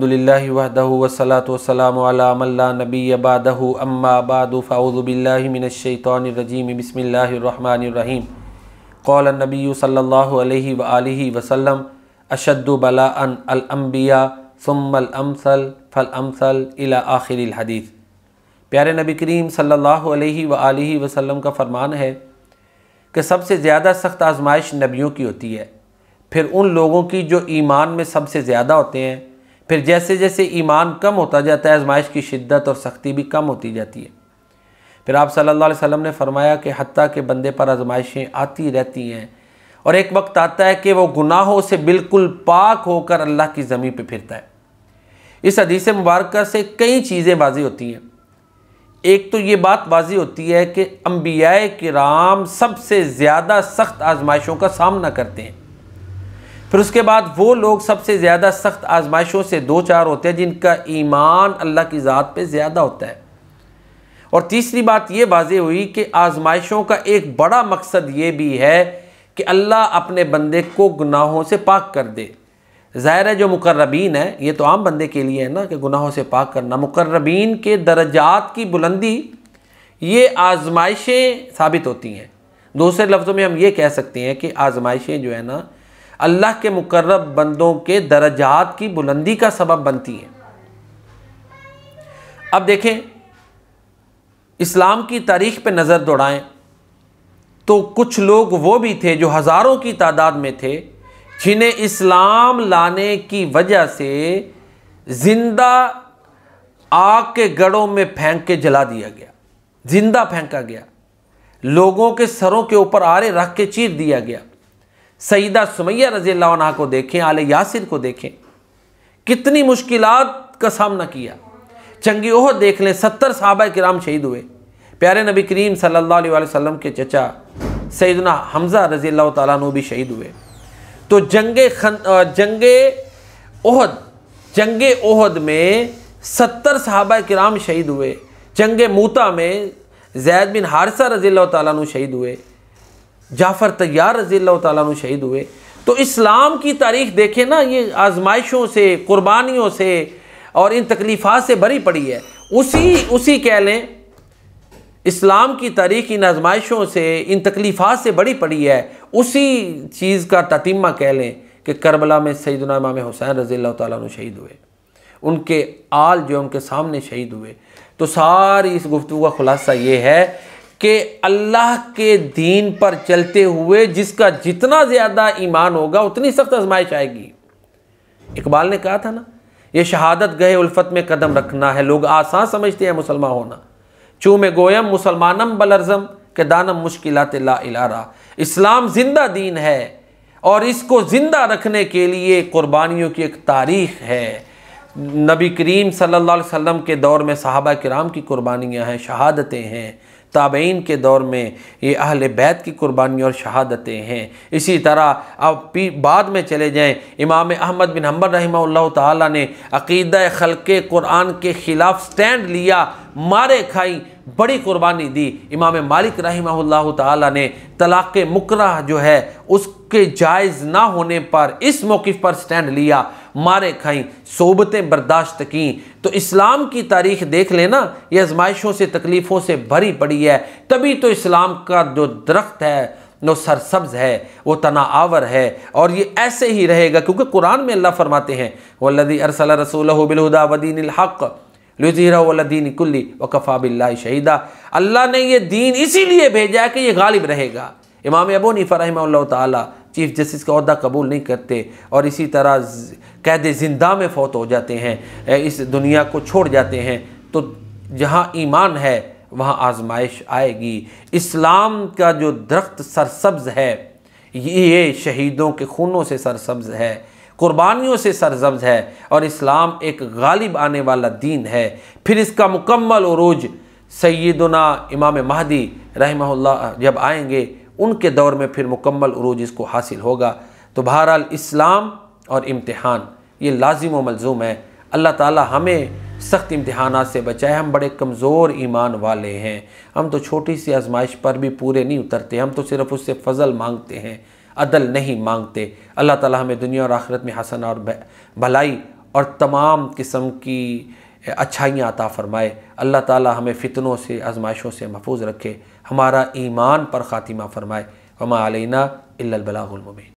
अल्हम्दुलिल्लाहि वहदहु वस्सलातु वस्सलामु अला मन ला नबिय्य बअदहु अम्मा बअदु फ़अऊज़ु बिल्लाहि मिनश शैतानिर रजीम बिस्मिल्लाहिर रहमानिर रहीम क़ाल नबिय्यु सल्लल्लाहु अलैहि व आलिहि वसल्लम अशद्दु बलाअन अल अंबिया सुम्मल अमसल फल अमसल इला आखिरिल हदीस। प्यारे नबी करीम सल्लल्लाहु अलैहि व आलिहि वसल्लम का फरमान है कि सबसे ज़्यादा सख्त आजमाइश नबियों की होती है, फिर उन लोगों की जो ईमान में सबसे ज़्यादा होते हैं, फिर जैसे जैसे ईमान कम होता जाता है आजमाइश की शिद्दत और सख्ती भी कम होती जाती है। फिर आप सल्लल्लाहु अलैहि वसल्लम ने फरमाया कि हत्ता के बंदे पर आजमाइशें आती रहती हैं और एक वक्त आता है कि वो गुनाहों से बिल्कुल पाक होकर अल्लाह की ज़मीन पर फिरता है। इस हदीस मुबारक से कई चीज़ें वाज़ी होती हैं। एक तो ये बात वाज़ी होती है कि अंबियाए किराम सबसे ज़्यादा सख्त आजमाइशों का सामना करते हैं। फिर उसके बाद वो लोग सबसे ज़्यादा सख्त आजमाइशों से दो चार होते हैं जिनका ईमान अल्लाह की ज़ात पे ज़्यादा होता है। और तीसरी बात ये वाज़े हुई कि आजमाइशों का एक बड़ा मकसद ये भी है कि अल्लाह अपने बंदे को गुनाहों से पाक कर दे। ज़ाहिर है जो मुकर्रबीन है, ये तो आम बंदे के लिए है ना कि गुनाहों से पाक करना। मुकर्रबीन के दर्जात की बुलंदी ये आजमाइशें साबित होती हैं। दूसरे लफ्ज़ों में हम ये कह सकते हैं कि आजमाइशें जो है ना अल्लाह के मुकर्रब बंदों के दर्जात की बुलंदी का सबब बनती हैं। अब देखें, इस्लाम की तारीख़ पे नज़र दौड़ाएं तो कुछ लोग वो भी थे जो हज़ारों की तादाद में थे जिन्हें इस्लाम लाने की वजह से ज़िंदा आग के गड़ों में फेंक के जला दिया गया, ज़िंदा फेंका गया, लोगों के सरों के ऊपर आरे रख के चीर दिया गया। सईदा सुमैया रज़ी अल्लाह अन्हा को देखें, आले यासिर को देखें, कितनी मुश्किलात का सामना किया। जंगी ओहद देख लें, 70 सहाबा किराम शहीद हुए। प्यारे नबी करीम सल्लल्लाहु अलैहि वसल्लम के चचा सैयदना हमज़ा रज़ी अल्लाह तआला अन्हु भी शहीद हुए। तो जंगे ओहद में 70 सहाबा किराम शहीद हुए। जंगे मूता में ज़ैद बिन हारिसा रज़ी अल्लाह तआला अन्हु शहीद हुए, जाफ़र तैयार रज़ी अल्लाह तआला अन्हु शहीद हुए। तो इस्लाम की तारीख़ देखें ना, ये आजमाइशों से, कुर्बानियों से और इन तकलीफ़ात से भरी पड़ी है। उसी कह लें, इस्लाम की तारीख़ इन आजमाइशों से, इन तकलीफ़ात से बड़ी पड़ी है। उसी चीज़ का ततिम्मा कह लें कि करबला में सैयदना इमाम हुसैन रज़ी अल्लाह तआला अन्हु शहीद हुए, उनके आल जो उनके सामने शहीद हुए। तो सारी इस गुफ्तगू का खुलासा ये है कि अल्लाह के दीन पर चलते हुए जिसका जितना ज़्यादा ईमान होगा उतनी सख्त आजमाइश आएगी। इकबाल ने कहा था ना, ये शहादत गए उल्फत में कदम रखना है, लोग आसान समझते हैं मुसलमान होना, चूमे गोयम मुसलमानम बलरज़म के दानम मुश्किलात ला इलारा। इस्लाम ज़िंदा दीन है और इसको ज़िंदा रखने के लिए कुर्बानियों की एक तारीख़ है। नबी करीम सल्लल्लाहु अलैहि वसल्लम के दौर में सहाबा किराम की कुर्बानियाँ हैं, शहादतें हैं। ताबईन के दौर में ये अहले बैत की कुर्बानियाँ और शहादतें हैं। इसी तरह अब बाद में चले जाएं, इमाम अहमद बिन हम्बल रहमहुल्लाह ताला ने अक़ीदा खल्क़े कुरान के ख़िलाफ़ स्टैंड लिया, मारे खाई, बड़ी कुर्बानी दी। इमाम मालिक रहमहुल्लाह ताला ने तलाक़ मुकरह जो है उसके जायज़ ना होने पर इस मौक़िफ़ पर स्टैंड लिया, मारे खाई, सोबतें बर्दाश्त की। तो इस्लाम की तारीख़ देख लेना, ये आजमाइशों से, तकलीफ़ों से भरी पड़ी है। तभी तो इस्लाम का जो दरख्त है वो सरसब्ज़ है, वो तनाआवर है और ये ऐसे ही रहेगा, क्योंकि कुरान में अल्लाह फरमाते हैं वल्लज़ी अरसला रसूलहु बिलहुदा व दीनिल हक़ लियुज़हिरहु अला दीनि कुल्ली व कफ़ा बिल्लाहि शहीदा। अल्लाह ने ये दीन इसीलिए भेजा है कि ये गालिब रहेगा। इमाम अबू हनीफ़ा रहमहुल्लाह ताला चीफ़ जस्टिस का ओहदा कबूल नहीं करते और इसी तरह कैद ज़िंदा में फ़ौत हो जाते हैं, इस दुनिया को छोड़ जाते हैं। तो जहाँ ईमान है वहाँ आजमाइश आएगी। इस्लाम का जो दरख्त सरसब्ज़ है ये शहीदों के खूनों से सरसब्ज़ है, कुर्बानियों से सरसब्ज़ है और इस्लाम एक गालिब आने वाला दीन है। फिर इसका मुकम्मल उरूज सैयदना इमाम महदी रहमहुल्लाह जब आएंगे उनके दौर में फिर मुकम्मल उरूज इसको हासिल होगा। तो बहरहाल इस्लाम और इम्तिहान ये लाजिम व मलज़ूम है। अल्लाह ताला हमें सख्त इम्तिहानात से बचाए। हम बड़े कमज़ोर ईमान वाले हैं, हम तो छोटी सी आजमाइश पर भी पूरे नहीं उतरते, हम तो सिर्फ़ उससे फ़ज़ल मांगते हैं, अदल नहीं मांगते। अल्लाह ताला हमें दुनिया और आखिरत में हसन और भलाई और तमाम किस्म की अच्छाइयाँ अता फ़रमाए। अल्लाह ताला हमें फ़ितनों से, आज़माइशों से महफूज रखे, हमारा ईमान पर ख़ातिमा फ़रमाए। वमा अलैना इल्लल बलागुल मुबीन।